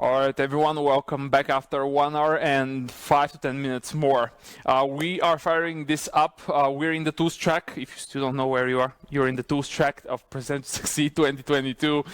All right, everyone, welcome back after 1 hour and 5 to 10 minutes more. We are firing this up. We're in the tools track. If you still don't know where you are, you're in the tools track of Present to Succeed 2022.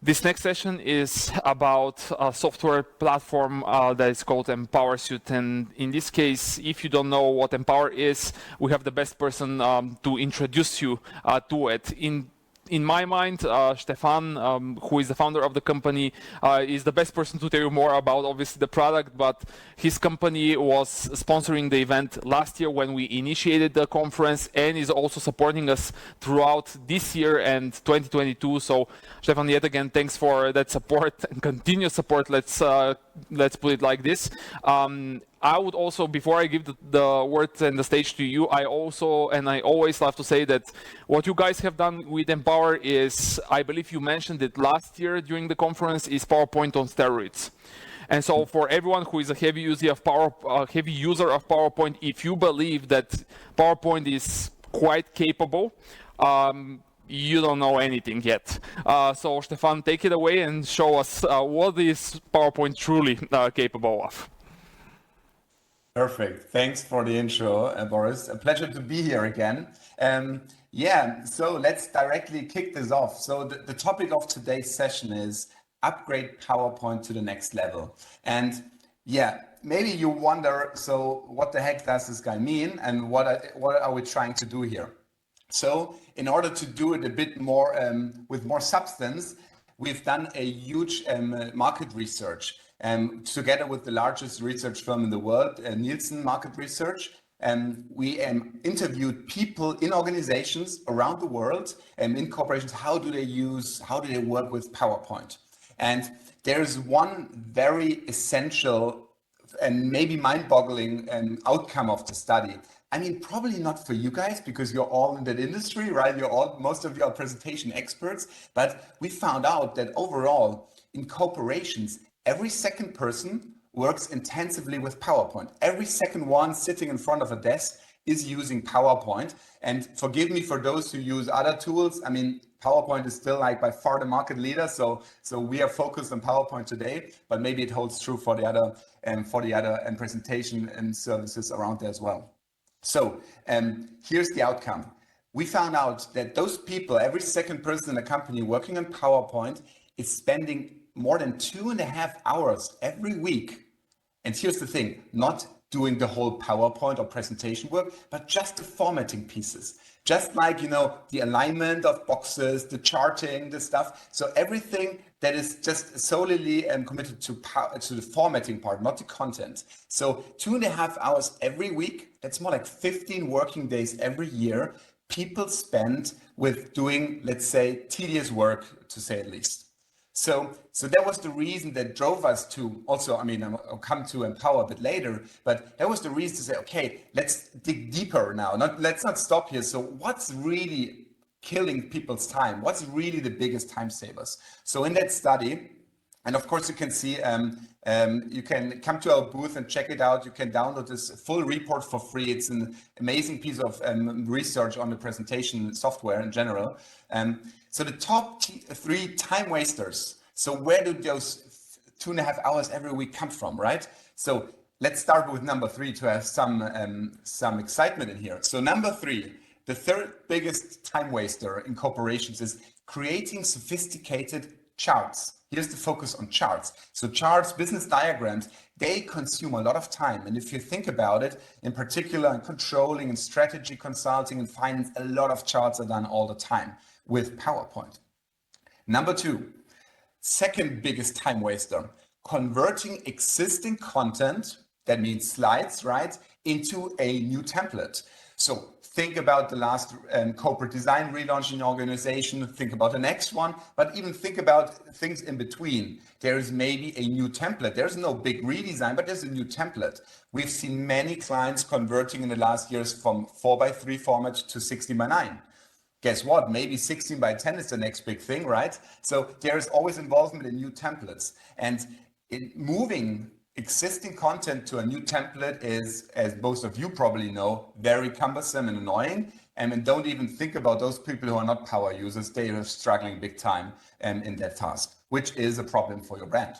This next session is about a software platform that is called Empower Suite. And in this case, if you don't know what Empower is, we have the best person to introduce you to it. In my mind, Stephan, who is the founder of the company, is the best person to tell you more about, obviously, the product, but his company was sponsoring the event last year when we initiated the conference and is also supporting us throughout this year and 2022. So, Stephan, yet again, thanks for that support and continuous support. Let's put it like this. I would also, before I give the word and the stage to you, I always love to say that what you guys have done with Empower is, I believe you mentioned it last year during the conference, is PowerPoint on steroids. And so for everyone who is a heavy user of PowerPoint, if you believe that PowerPoint is quite capable, you don't know anything yet. So Stephan, take it away and show us what is PowerPoint truly capable of. Perfect. Thanks for the intro, Boris. A pleasure to be here again. So let's directly kick this off. So the topic of today's session is upgrade PowerPoint to the next level. And maybe you wonder, so what the heck does this guy mean? And what are we trying to do here? So in order to do it a bit more with more substance, we've done a huge market research together with the largest research firm in the world, Nielsen market research. We interviewed people in organizations around the world and in corporations. How do they work with PowerPoint? And there's one very essential and maybe mind-boggling outcome of the study. I mean, probably not for you guys because you're all in that industry, right? Most of you are presentation experts, but we found out that overall in corporations, every second person works intensively with PowerPoint. Every second one sitting in front of a desk is using PowerPoint. And forgive me for those who use other tools. I mean, PowerPoint is still like by far the market leader. So we are focused on PowerPoint today, but maybe it holds true for the other presentation and services around there as well. So here's the outcome. We found out that those people, every second person in a company working on PowerPoint is spending more than 2.5 hours every week. And here's the thing, not doing the whole PowerPoint or presentation work, but just the formatting pieces. Just like, the alignment of boxes, the charting, the stuff. So everything that is just solely committed to the formatting part, not the content. So 2.5 hours every week, that's more like 15 working days every year, people spend with doing, let's say, tedious work, to say at least. So that was the reason that drove us to also, I'll come to Empower a bit later, but that was the reason to say, okay, let's dig deeper now. Let's not stop here. So what's really killing people's time? What's really the biggest time savers? So in that study, and of course you can see, you can come to our booth and check it out. You can download this full report for free. It's an amazing piece of research on the presentation software in general. So the top 3 time wasters. So where do those 2.5 hours every week come from, right? So let's start with number 3 to have some excitement in here. So number 3, the third biggest time waster in corporations is creating sophisticated charts. Here's the focus on charts. So charts, business diagrams, they consume a lot of time. And if you think about it, in particular in controlling and strategy consulting and finance, a lot of charts are done all the time with PowerPoint. Number 2, second biggest time waster, converting existing content, that means slides, right, into a new template. So think about the last corporate design relaunch in your organization, think about the next one, but even think about things in between. There is maybe a new template. There's no big redesign, but there's a new template. We've seen many clients converting in the last years from 4:3 format to 16:9. Guess what? Maybe 16:10 is the next big thing, right? So there is always involvement in new templates. And in moving existing content to a new template is, as most of you probably know, very cumbersome and annoying. And don't even think about those people who are not power users. They are struggling big time in that task, which is a problem for your brand.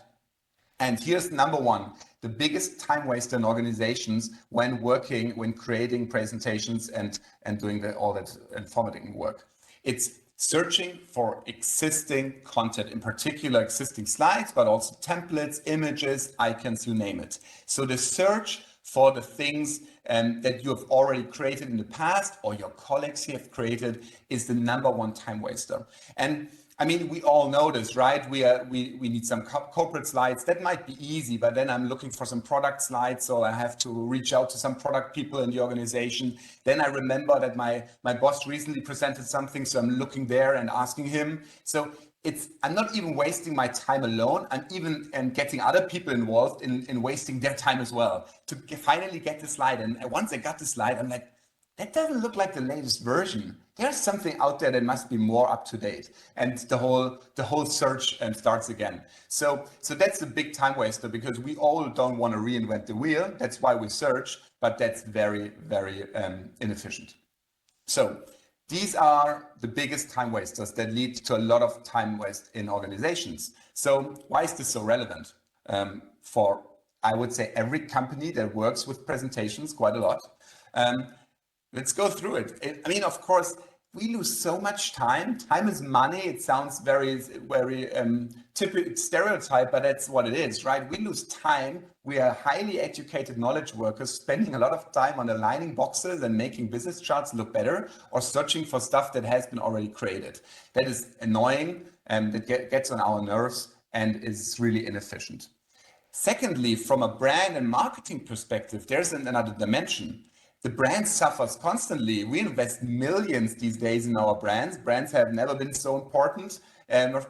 And here's number one, the biggest time waster in organizations when working, when creating presentations and doing all that and formatting work. It's searching for existing content, in particular existing slides, but also templates, images, icons, you name it. So the search for the things that you have already created in the past or your colleagues have created is the number one time waster. And I mean, we all know this, right? We need some corporate slides. That might be easy, but then I'm looking for some product slides, so I have to reach out to some product people in the organization. Then I remember that my boss recently presented something, so I'm looking there and asking him. So I'm not even wasting my time alone. I'm even getting other people involved in wasting their time as well to finally get the slide. And once I got the slide, I'm like, that doesn't look like the latest version. There's something out there that must be more up to date, and the whole search starts again. So that's a big time waster because we all don't want to reinvent the wheel. That's why we search, but that's very, very inefficient. So these are the biggest time wasters that lead to a lot of time waste in organizations. So why is this so relevant for, I would say, every company that works with presentations quite a lot? Let's go through it. I mean, of course, we lose so much time. Time is money. It sounds very, very typical stereotype, but that's what it is, right? We lose time. We are highly educated knowledge workers spending a lot of time on aligning boxes and making business charts look better or searching for stuff that has been already created. That is annoying and it gets on our nerves and is really inefficient. Secondly, from a brand and marketing perspective, there's another dimension. The brand suffers constantly. We invest millions these days in our brands. Brands have never been so important,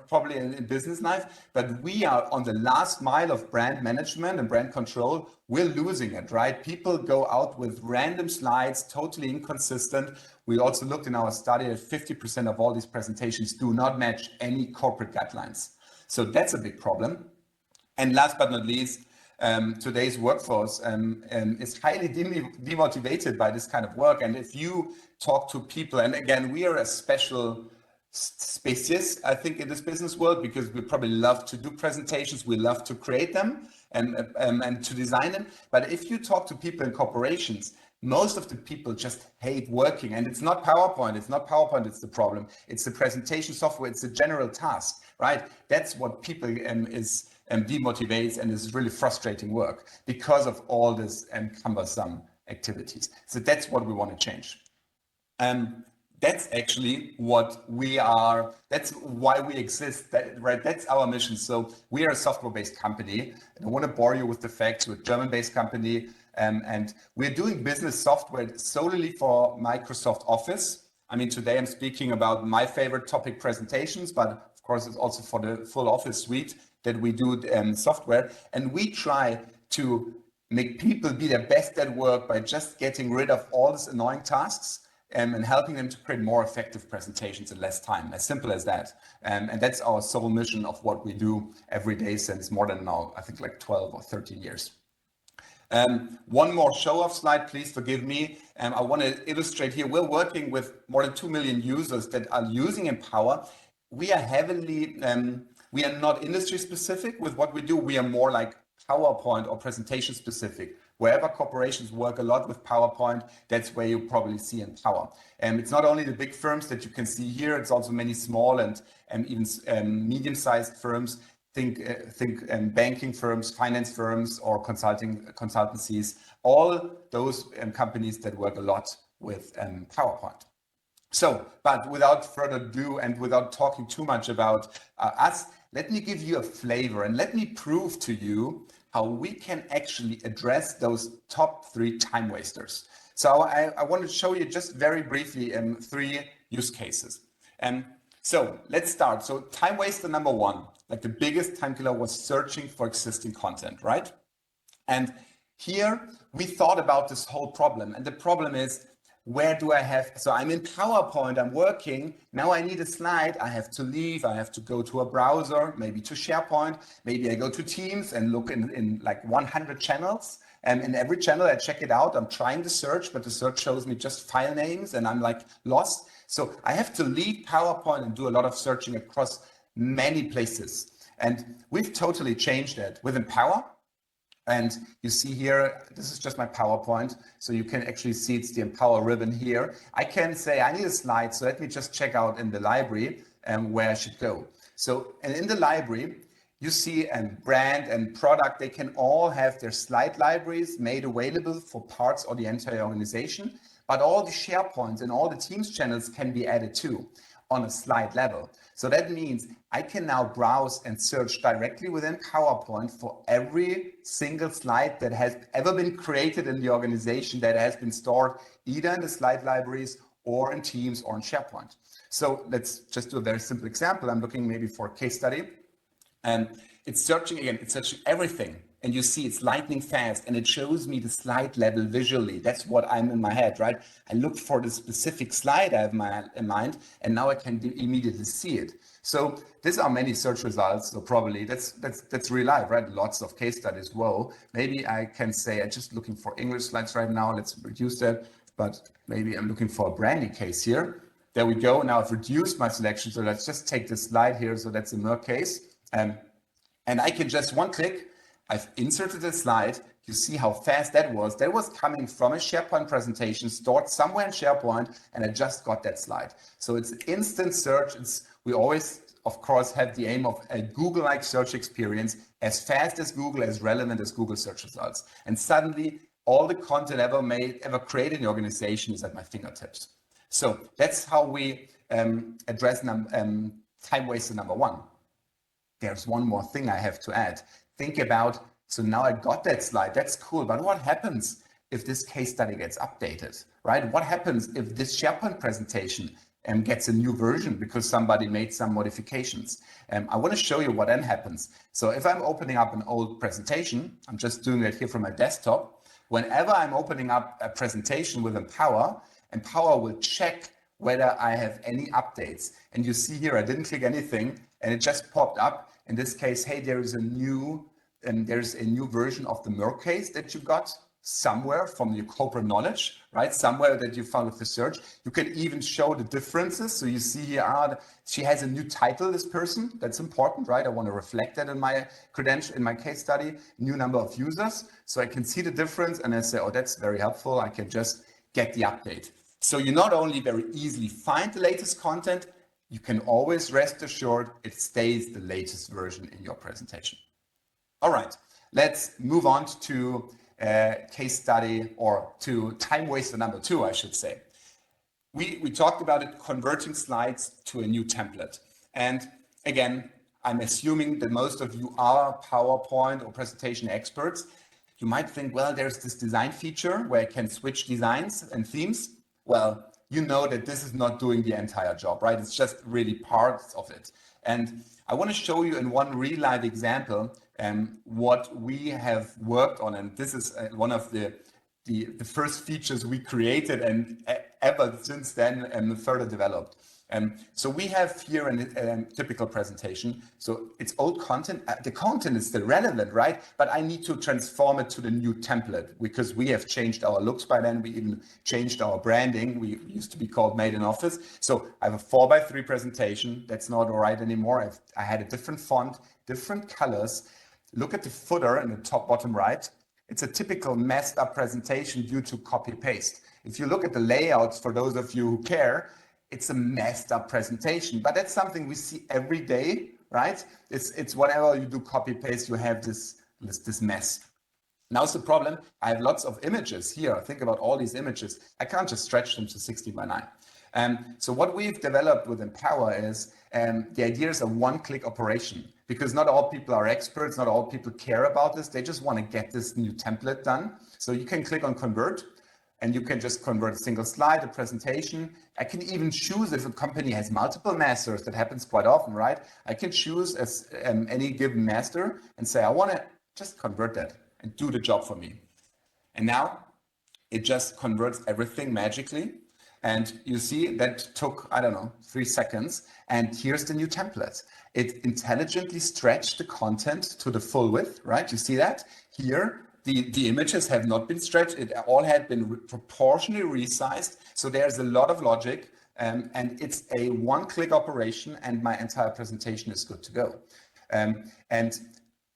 probably in business life, but we are on the last mile of brand management and brand control. We're losing it, right? People go out with random slides, totally inconsistent. We also looked in our study that 50% of all these presentations do not match any corporate guidelines. So that's a big problem. And last but not least, today's workforce is highly demotivated by this kind of work. And if you talk to people, and again, we are a special species, I think, in this business world, because we probably love to do presentations, we love to create them and to design them. But if you talk to people in corporations, most of the people just hate working. And it's not PowerPoint. It's not PowerPoint. It's the problem. It's the presentation software. It's the general task, right? That's what people demotivates and is really frustrating work because of all this cumbersome activities. So that's what we want to change. That's actually what we are. That's why we exist, right? That's our mission. So we are a software-based company. I don't want to bore you with the facts. We're a German-based company, and we're doing business software solely for Microsoft Office. I mean, today I'm speaking about my favorite topic, presentations, but of course it's also for the full Office suite that we do software. And we try to make people be their best at work by just getting rid of all these annoying tasks and helping them to create more effective presentations in less time, as simple as that. And that's our sole mission of what we do every day since more than now, I think like 12 or 13 years. One more show-off slide, please forgive me. I want to illustrate here, we're working with more than 2 million users that are using Empower. We are heavily, we are not industry specific with what we do. We are more like PowerPoint or presentation specific. Wherever corporations work a lot with PowerPoint, that's where you probably see Empower. It's not only the big firms that you can see here, it's also many small and even medium-sized firms. Think banking firms, finance firms, or consultancies, all those companies that work a lot with PowerPoint. So, but without further ado and without talking too much about us, let me give you a flavor and let me prove to you how we can actually address those top 3 time wasters. So I want to show you just very briefly 3 use cases. So let's start. So time waster number 1, like the biggest time killer, was searching for existing content, right? And here we thought about this whole problem. And the problem is, where do I have, so I'm in PowerPoint, I'm working, now I need a slide, I have to leave, I have to go to a browser, maybe to SharePoint, maybe I go to Teams and look in like 100 channels. And in every channel I check it out, I'm trying to search, but the search shows me just file names and I'm like lost. So I have to leave PowerPoint and do a lot of searching across many places. And we've totally changed that with Empower. And you see here, this is just my PowerPoint. So you can actually see it's the Empower ribbon here. I can say I need a slide. So let me just check out in the library where I should go. So, and in the library, you see a brand and product, they can all have their slide libraries made available for parts or the entire organization, but all the SharePoints and all the Teams channels can be added too on a slide level. So that means I can now browse and search directly within PowerPoint for every single slide that has ever been created in the organization that has been stored either in the slide libraries or in Teams or in SharePoint. So let's just do a very simple example. I'm looking maybe for a case study. And it's searching again, it's searching everything. And you see it's lightning fast and it shows me the slide level visually. That's what I'm in my head, right? I look for the specific slide I have in mind, and now I can immediately see it. So these are many search results. So probably that's real life, right? Lots of case studies. Whoa, maybe I can say I'm just looking for English slides right now. Let's reduce that. But maybe I'm looking for a branding case here. There we go. Now I've reduced my selection. So let's just take this slide here. So that's a Merck case. And I can just one click, I've inserted a slide. You see how fast that was. That was coming from a SharePoint presentation stored somewhere in SharePoint, and I just got that slide. So it's instant search. We always, of course, have the aim of a Google-like search experience, as fast as Google, as relevant as Google search results. And suddenly, all the content ever created in the organization is at my fingertips. So that's how we address time waster number one. There's one more thing I have to add. Think about, so now I got that slide, that's cool, but what happens if this case study gets updated, right? What happens if this SharePoint presentation gets a new version because somebody made some modifications? I want to show you what then happens. So if I'm opening up an old presentation, I'm just doing it here from my desktop. Whenever I'm opening up a presentation with Empower, Empower will check whether I have any updates. And you see here, I didn't click anything and it just popped up. In this case, hey, there's a new version of the Merck case that you got somewhere from your corporate knowledge, right? Somewhere that you found with the search. You can even show the differences. So you see here, she has a new title, this person. That's important, right? I want to reflect that in my credential, in my case study, new number of users. So I can see the difference and I say, oh, that's very helpful. I can just get the update. So you not only very easily find the latest content, you can always rest assured it stays the latest version in your presentation. All right, let's move on to case study, or to time waster number two, I should say. We talked about it, converting slides to a new template. And again, I'm assuming that most of you are PowerPoint or presentation experts. You might think, well, there's this design feature where I can switch designs and themes. Well, you know that this is not doing the entire job, right? It's just really parts of it. And I want to show you in one real life example what we have worked on. And this is one of the first features we created and ever since then further developed. So we have here a typical presentation. So it's old content. The content is still relevant, right? But I need to transform it to the new template because we have changed our looks by then. We even changed our branding. We used to be called Made in Office. So I have a 4x3 presentation. That's not all right anymore. I had a different font, different colors. Look at the footer in the top bottom right. It's a typical messed up presentation due to copy paste. If you look at the layouts, for those of you who care, it's a messed up presentation, but that's something we see every day, right? It's whenever you do copy paste, you have this mess. Now it's the problem. I have lots of images here. Think about all these images. I can't just stretch them to 16:9. So what we've developed with Empower is the idea is a one-click operation, because not all people are experts, not all people care about this. They just want to get this new template done. So you can click on convert, and you can just convert a single slide, a presentation. I can even choose if a company has multiple masters. That happens quite often, right? I can choose as any given master and say, I want to just convert that and do the job for me. And now it just converts everything magically. And you see that took, I don't know, 3 seconds. And here's the new template. It intelligently stretched the content to the full width, right? You see that here? The images have not been stretched. It all had been proportionally resized. So there's a lot of logic, and it's a one-click operation, and my entire presentation is good to go. And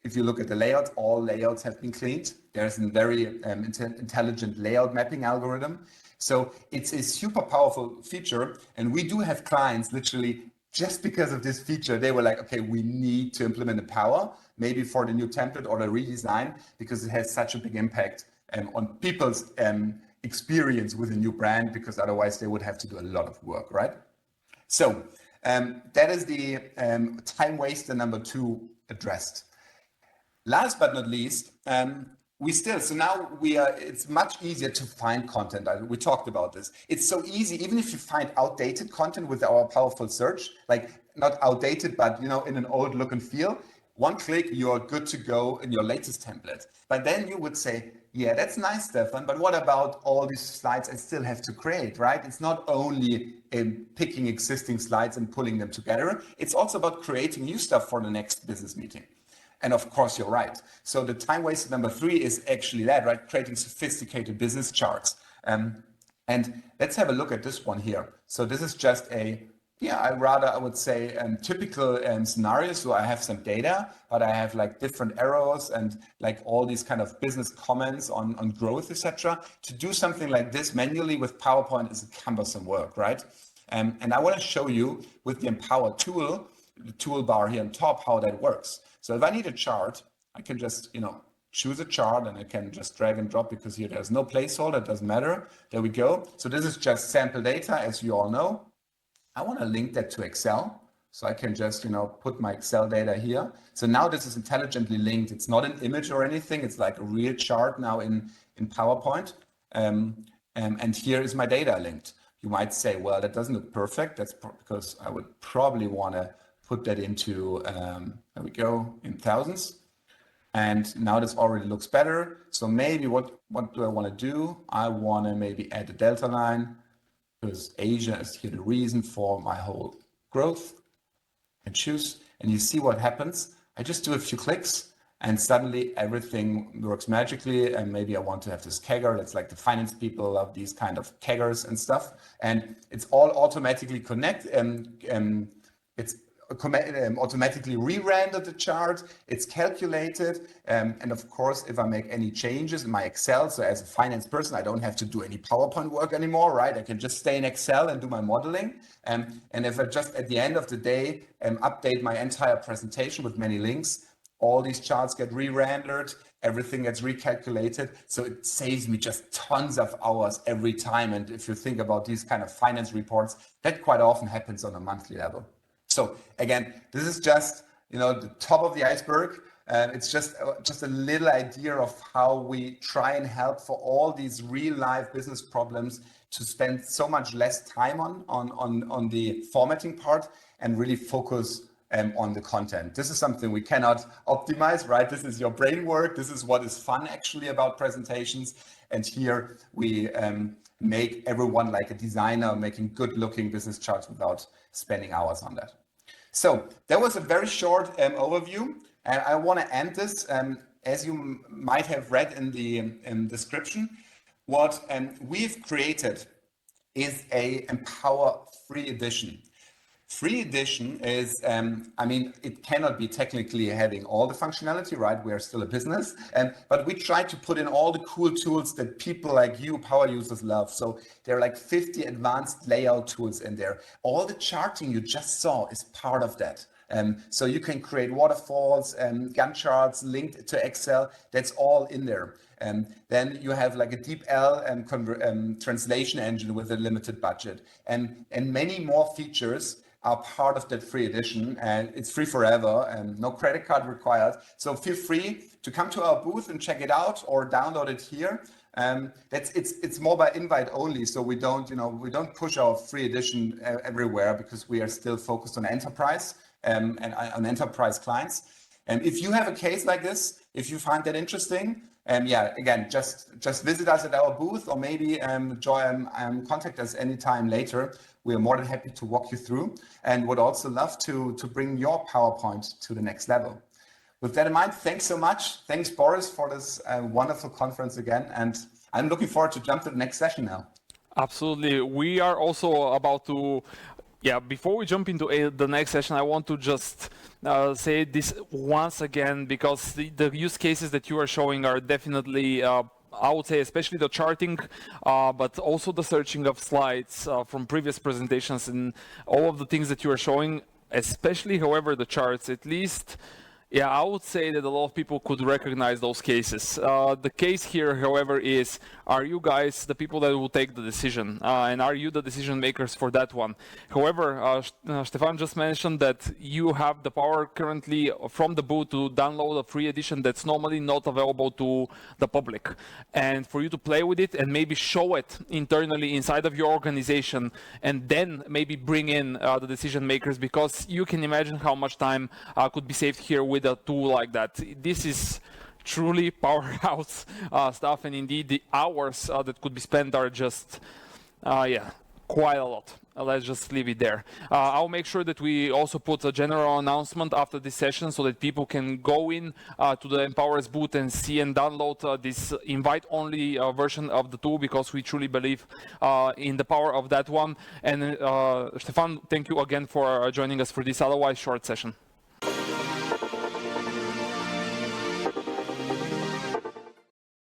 if you look at the layout, all layouts have been cleaned. There's a very intelligent layout mapping algorithm. So it's a super powerful feature. And we do have clients literally just because of this feature, they were like, okay, we need to implement the power, maybe for the new template or the redesign, because it has such a big impact on people's experience with a new brand, because otherwise they would have to do a lot of work, right? So that is the time waster number 2 addressed. Last but not least, so now it's much easier to find content. We talked about this. It's so easy, even if you find outdated content with our powerful search, like not outdated, but in an old look and feel, one click, you're good to go in your latest template. But then you would say, yeah, that's nice, Stephan, but what about all these slides I still have to create, right? It's not only picking existing slides and pulling them together. It's also about creating new stuff for the next business meeting. And of course, you're right. So the time wasted number 3 is actually that, right? Creating sophisticated business charts. And let's have a look at this one here. So this is just I would say, typical scenario. So I have some data, but I have like different arrows and like all these kind of business comments on growth, etc. To do something like this manually with PowerPoint is a cumbersome work, right? And I want to show you with the Empower tool, the toolbar here on top, how that works. So if I need a chart, I can just, choose a chart and I can just drag and drop, because here there's no placeholder, it doesn't matter. There we go. So this is just sample data, as you all know. I want to link that to Excel. So I can just, put my Excel data here. So now this is intelligently linked. It's not an image or anything. It's like a real chart now in PowerPoint. And here is my data linked. You might say, well, that doesn't look perfect. That's because I would probably want to put that into, there we go, in thousands. And now this already looks better. So maybe what do I want to do? I want to maybe add a delta line, because Asia is here the reason for my whole growth. And choose, and you see what happens. I just do a few clicks and suddenly everything works magically. And maybe I want to have this kegger. That's like the finance people love these kind of keggers and stuff. And it's all automatically it's automatically re-rendered the chart, it's calculated, and of course, if I make any changes in my Excel, so as a finance person, I don't have to do any PowerPoint work anymore, right? I can just stay in Excel and do my modeling, and if I just at the end of the day update my entire presentation with many links, all these charts get re-rendered, everything gets recalculated, so it saves me just tons of hours every time. And if you think about these kind of finance reports, that quite often happens on a monthly level. So again, this is just the top of the iceberg. It's just a little idea of how we try and help for all these real life business problems to spend so much less time on the formatting part and really focus on the content. This is something we cannot optimize, right? This is your brain work. This is what is fun actually about presentations. And here we make everyone like a designer, making good looking business charts without spending hours on that. So that was a very short overview, and I want to end this, as you might have read in the description, what we've created is a Empower free edition. Free edition is, it cannot be technically having all the functionality, right? We are still a business, but we try to put in all the cool tools that people like you, power users, love. So there are like 50 advanced layout tools in there. All the charting you just saw is part of that. So you can create waterfalls, Gantt charts linked to Excel. That's all in there. Then you have like a DeepL translation engine with a limited budget, and many more features are part of that free edition, and it's free forever and no credit card required. So feel free to come to our booth and check it out or download it here. It's more by invite only, so we don't push our free edition everywhere, because we are still focused on enterprise and on enterprise clients. And if you have a case like this, if you find that interesting, again, just visit us at our booth, or maybe contact us anytime later. We are more than happy to walk you through, and would also love to bring your PowerPoint to the next level. With that in mind, thanks so much. Thanks, Boris, for this wonderful conference again, and I'm looking forward to jump to the next session now. Absolutely. We are also about to, before we jump into the next session, I want to just say this once again, because the use cases that you are showing are definitely, I would say, especially the charting, but also the searching of slides from previous presentations and all of the things that you are showing, especially, however, the charts, at least. Yeah, I would say that a lot of people could recognize those cases. The case here, however, is, are you guys the people that will take the decision? And are you the decision makers for that one? However, Stephan just mentioned that you have the power currently from the boot to download a free edition that's normally not available to the public. And for you to play with it and maybe show it internally inside of your organization, and then maybe bring in the decision makers, because you can imagine how much time could be saved here with a tool like that. This is truly powerhouse stuff, and indeed the hours that could be spent are just, yeah, quite a lot. Let's just leave it there. I'll make sure that we also put a general announcement after this session so that people can go in to the Empower's booth and see and download this invite-only version of the tool, because we truly believe in the power of that one. And Stephan, thank you again for joining us for this otherwise short session.